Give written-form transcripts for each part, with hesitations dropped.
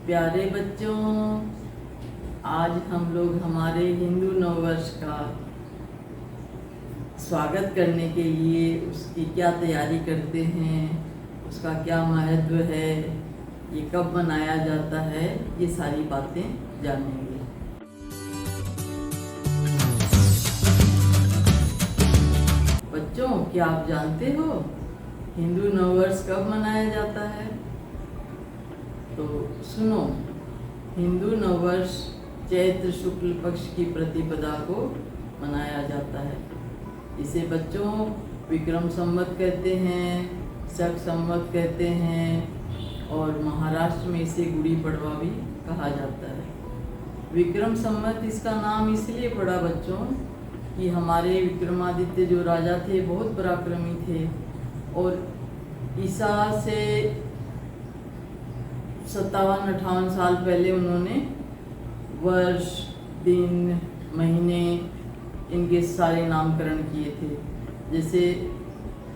प्यारे बच्चों, आज हम लोग हमारे हिंदू नववर्ष का स्वागत करने के लिए उसकी क्या तैयारी करते हैं, उसका क्या महत्व है, ये कब मनाया जाता है, ये सारी बातें जानेंगे। बच्चों, क्या आप जानते हो हिंदू नववर्ष कब मनाया जाता है? तो सुनो, हिंदू नववर्ष चैत्र शुक्ल पक्ष की प्रतिपदा को मनाया जाता है। इसे बच्चों विक्रम संवत कहते हैं, शक संवत कहते हैं और महाराष्ट्र में इसे गुड़ी पड़वा भी कहा जाता है। विक्रम संवत इसका नाम इसलिए पड़ा बच्चों कि हमारे विक्रमादित्य जो राजा थे बहुत पराक्रमी थे और ईसा से 57-58 साल पहले उन्होंने वर्ष, दिन, महीने इनके सारे नामकरण किए थे। जैसे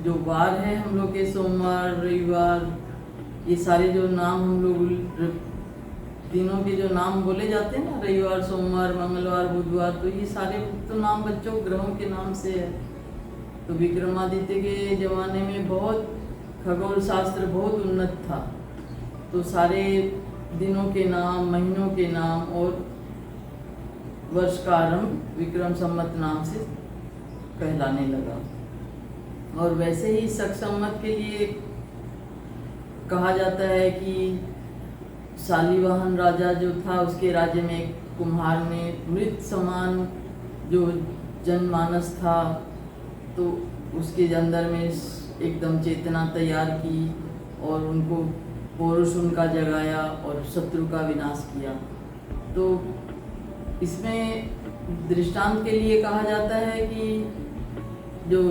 जो वार है हम लोग के सोमवार, रविवार, ये सारे जो नाम हम लोग दिनों के जो नाम बोले जाते हैं ना, रविवार, सोमवार, मंगलवार, बुधवार, तो ये सारे तो नाम बच्चों ग्रहों के नाम से है। तो विक्रमादित्य के ज़माने में बहुत खगोल शास्त्र बहुत उन्नत था, तो सारे दिनों के नाम, महीनों के नाम और वर्ष का आरंभ विक्रम संवत नाम से कहलाने लगा। और वैसे ही शक संवत के लिए कहा जाता है कि शालिवाहन राजा जो था उसके राज्य में एक कुम्हार ने मृत समान जो जनमानस था तो उसके अंदर में एकदम चेतना तैयार की और उनको पौरुष उनका जगाया और शत्रु का विनाश किया। तो इसमें दृष्टांत के लिए कहा जाता है कि जो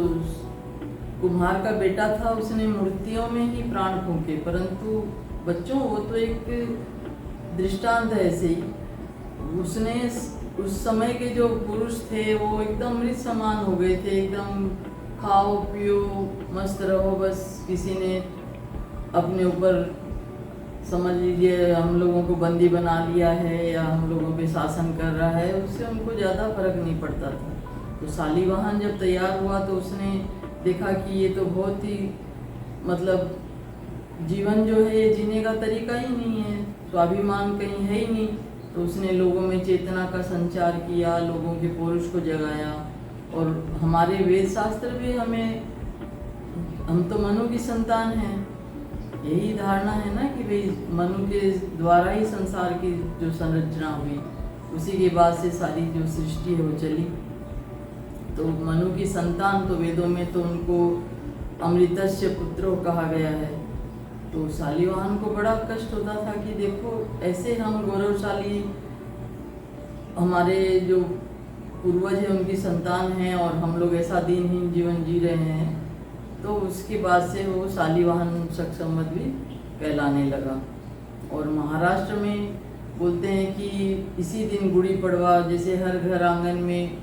कुम्हार का बेटा था उसने मूर्तियों में ही प्राण फूंके, परंतु बच्चों वो तो एक दृष्टांत है। ऐसे ही उसने उस समय के जो पुरुष थे वो एकदम मृत समान हो गए थे, एकदम खाओ पियो मस्त रहो, बस किसी ने अपने ऊपर समझ लीजिए हम लोगों को बंदी बना लिया है या हम लोगों पे शासन कर रहा है, उससे उनको ज़्यादा फर्क नहीं पड़ता था। तो शालिवाहन जब तैयार हुआ तो उसने देखा कि ये तो बहुत ही मतलब जीवन जो है ये जीने का तरीका ही नहीं है, स्वाभिमान कहीं है ही नहीं। तो उसने लोगों में चेतना का संचार किया, लोगों के पौरुष को जगाया। और हमारे वेद शास्त्र भी हम तो मनु की संतान हैं, यही धारणा है ना कि भाई मनु के द्वारा ही संसार की जो संरचना हुई, उसी के बाद से सारी जो सृष्टि है वो चली। तो मनु की संतान, तो वेदों में तो उनको अमृतस्य पुत्रो कहा गया है। तो शालिवाहन को बड़ा कष्ट होता था कि देखो ऐसे हम गौरवशाली हमारे जो पूर्वज हैं उनकी संतान हैं और हम लोग ऐसा दीनहीन जीवन जी रहे हैं। तो उसके बाद से वो शालिवाहन शक संवत भी कहलाने लगा। और महाराष्ट्र में बोलते हैं कि इसी दिन गुड़ी पड़वा, जैसे हर घर आंगन में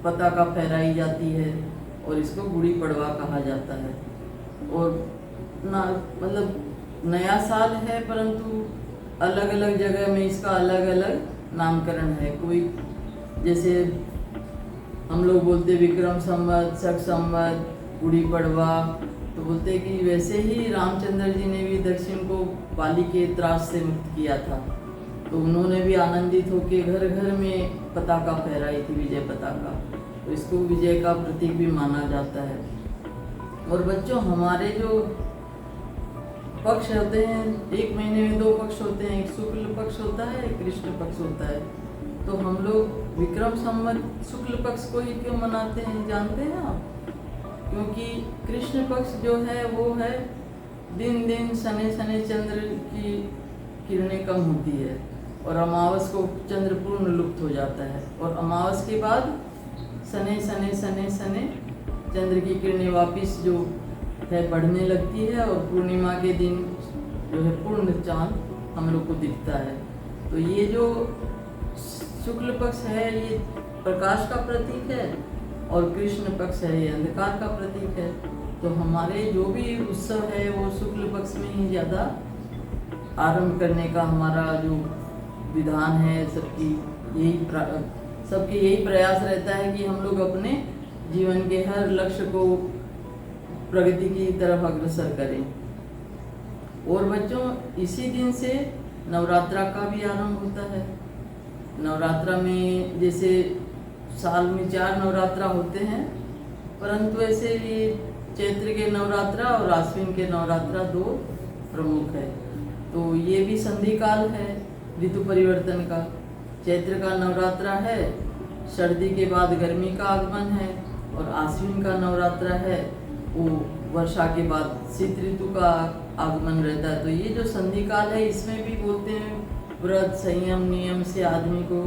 पताका फहराई जाती है और इसको गुड़ी पड़वा कहा जाता है। और ना मतलब नया साल है, परंतु अलग अलग जगह में इसका अलग अलग नामकरण है। कोई जैसे हम लोग बोलते विक्रम संवत, शक संवत, गुड़ी पड़वा, तो बोलते कि वैसे ही रामचंद्र जी ने भी दक्षिण को बाली के त्रास से मुक्त किया था, तो उन्होंने भी आनंदित होकर घर घर में पताका फहराई थी, विजय पताका। तो इसको विजय का प्रतीक भी माना जाता है। और बच्चों हमारे जो पक्ष होते हैं, एक महीने में 2 पक्ष होते हैं, एक शुक्ल पक्ष होता है, एक कृष्ण पक्ष होता है। तो हम लोग विक्रम संवत शुक्ल पक्ष को ही क्यों मनाते हैं जानते हैं आप? क्योंकि कृष्ण पक्ष जो है वो है दिन दिन शनि शनि चंद्र की किरणें कम होती है और अमावस को चंद्र पूर्ण लुप्त हो जाता है, और अमावस के बाद शनि शनि शनि शनि चंद्र की किरणें वापिस जो है बढ़ने लगती है और पूर्णिमा के दिन जो है पूर्ण चांद हम लोग को दिखता है। तो ये जो शुक्ल पक्ष है ये प्रकाश का प्रतीक है और कृष्ण पक्ष है ये अंधकार का प्रतीक है। तो हमारे जो भी उत्सव है वो शुक्ल पक्ष में ही ज़्यादा आरंभ करने का हमारा जो विधान है, सबके यही प्रयास रहता है कि हम लोग अपने जीवन के हर लक्ष्य को प्रगति की तरफ अग्रसर करें। और बच्चों, इसी दिन से नवरात्रा का भी आरंभ होता है। नवरात्रा में जैसे साल में 4 नवरात्रा होते हैं, परंतु ऐसे ये चैत्र के नवरात्रा और आश्विन के नवरात्रा 2 प्रमुख है। तो ये भी संधि काल है ऋतु परिवर्तन का। चैत्र का नवरात्रा है, सर्दी के बाद गर्मी का आगमन है, और आश्विन का नवरात्रा है वो वर्षा के बाद शीत ऋतु का आगमन रहता है। तो ये जो संधि काल है, इसमें भी बोलते हैं व्रत संयम नियम से आदमी को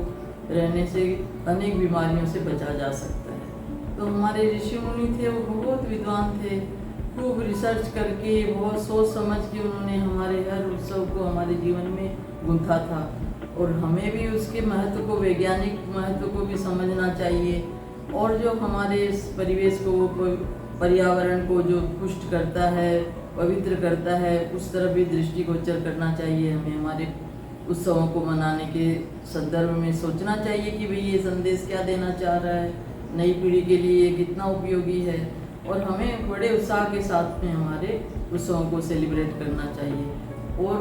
रहने से अनेक बीमारियों से बचा जा सकता है। तो हमारे ऋषि मुनि थे, वो बहुत विद्वान थे, खूब रिसर्च करके बहुत सोच समझ के उन्होंने हमारे हर उत्सव को हमारे जीवन में गूंथा था। और हमें भी उसके महत्व को, वैज्ञानिक महत्व को भी समझना चाहिए। और जो हमारे परिवेश को, पर्यावरण को जो पुष्ट करता है, पवित्र करता है, उस तरफ भी दृष्टिगोचर करना चाहिए। हमें हमारे उत्सवों को मनाने के संदर्भ में सोचना चाहिए कि भाई ये संदेश क्या देना चाह रहा है, नई पीढ़ी के लिए कितना उपयोगी है। और हमें बड़े उत्साह के साथ में हमारे उत्सवों को सेलिब्रेट करना चाहिए। और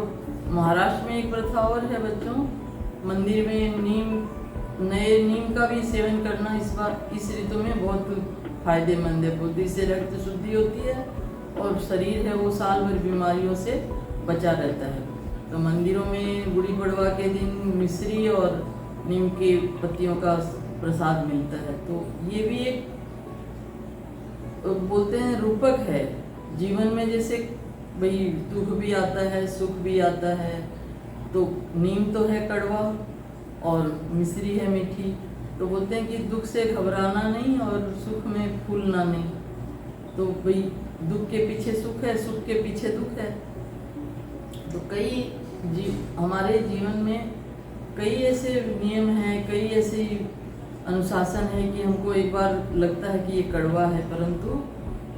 महाराष्ट्र में एक प्रथा और है बच्चों, मंदिर में नए नीम का भी सेवन करना इस ऋतु में बहुत फायदेमंद है। बुद्धि से रक्त शुद्धि होती है और शरीर है वो साल भर बीमारियों से बचा रहता है। तो मंदिरों में गुड़ी पड़वा के दिन मिश्री और नीम के पत्तियों का प्रसाद मिलता है। तो ये भी एक बोलते हैं रूपक है जीवन में। जैसे भाई दुख भी आता है, सुख भी आता है, तो नीम तो है कड़वा और मिश्री है मीठी। तो बोलते हैं कि दुख से घबराना नहीं और सुख में फूलना नहीं। तो भाई दुख के पीछे सुख है, सुख के पीछे दुख है। तो हमारे जीवन में कई ऐसे नियम हैं, कई ऐसे अनुशासन है कि हमको एक बार लगता है कि ये कड़वा है, परंतु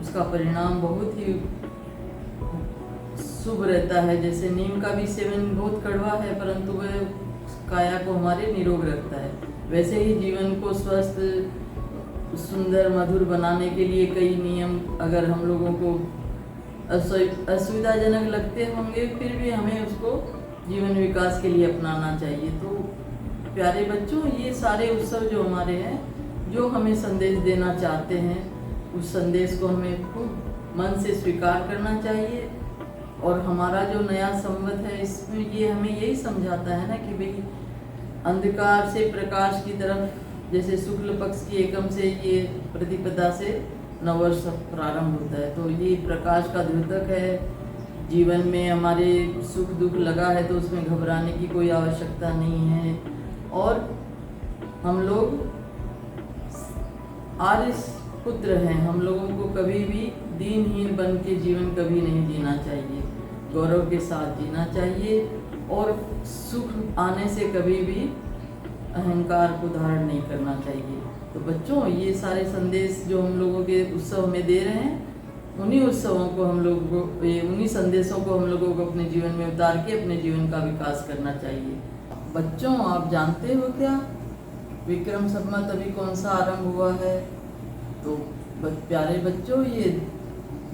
उसका परिणाम बहुत ही शुभ रहता है। जैसे नीम का भी सेवन बहुत कड़वा है, परंतु वह काया को हमारे निरोग रखता है। वैसे ही जीवन को स्वस्थ, सुंदर, मधुर बनाने के लिए कई नियम अगर हम लोगों को असुविधाजनक लगते होंगे, फिर भी हमें उसको जीवन विकास के लिए अपनाना चाहिए। तो प्यारे बच्चों, ये सारे उत्सव जो हमारे हैं, जो हमें संदेश देना चाहते हैं, उस संदेश को हमें खूब मन से स्वीकार करना चाहिए। और हमारा जो नया संवत है, इसमें ये हमें यही समझाता है ना कि भाई अंधकार से प्रकाश की तरफ, जैसे शुक्ल पक्ष की एकम से ये प्रतिपदा से नववर्ष प्रारंभ होता है। तो ये प्रकाश का द्योतक है। जीवन में हमारे सुख दुख लगा है तो उसमें घबराने की कोई आवश्यकता नहीं है। और हम लोग आर्य पुत्र हैं, हम लोगों को कभी भी दीनहीन बन के जीवन कभी नहीं जीना चाहिए, गौरव के साथ जीना चाहिए। और सुख आने से कभी भी अहंकार को धारण नहीं करना चाहिए। तो बच्चों, ये सारे संदेश जो हम लोगों के उत्सव में दे रहे हैं, उन्हीं उत्सवों को हम लोगों को, उन्हीं संदेशों को हम लोगों को अपने जीवन में उतार के अपने जीवन का विकास करना चाहिए। बच्चों, आप जानते हो क्या विक्रम संवत अभी कौन सा आरंभ हुआ है? तो प्यारे बच्चों, ये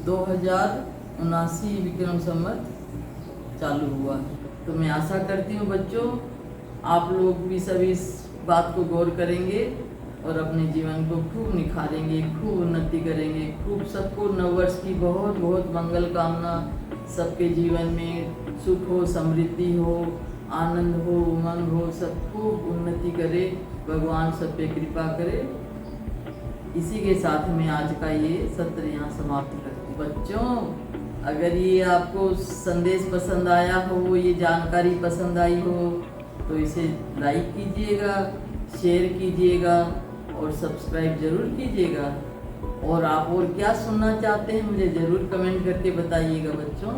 2079 विक्रम संवत चालू हुआ है। तो मैं आशा करती हूँ बच्चों, आप लोग भी सभी इस बात को गौर करेंगे और अपने जीवन को खूब निखारेंगे, खूब उन्नति करेंगे। खूब सबको नववर्ष की बहुत बहुत मंगल कामना। सबके जीवन में सुख हो, समृद्धि हो, आनंद हो, उमंग हो, सब खूब उन्नति करे, भगवान सब पे कृपा करे। इसी के साथ में आज का ये सत्र यहाँ समाप्त करती हूँ। बच्चों, अगर ये आपको संदेश पसंद आया हो, ये जानकारी पसंद आई हो, तो इसे लाइक कीजिएगा, शेयर कीजिएगा और सब्सक्राइब जरूर कीजिएगा। और आप और क्या सुनना चाहते हैं मुझे ज़रूर कमेंट करके बताइएगा बच्चों।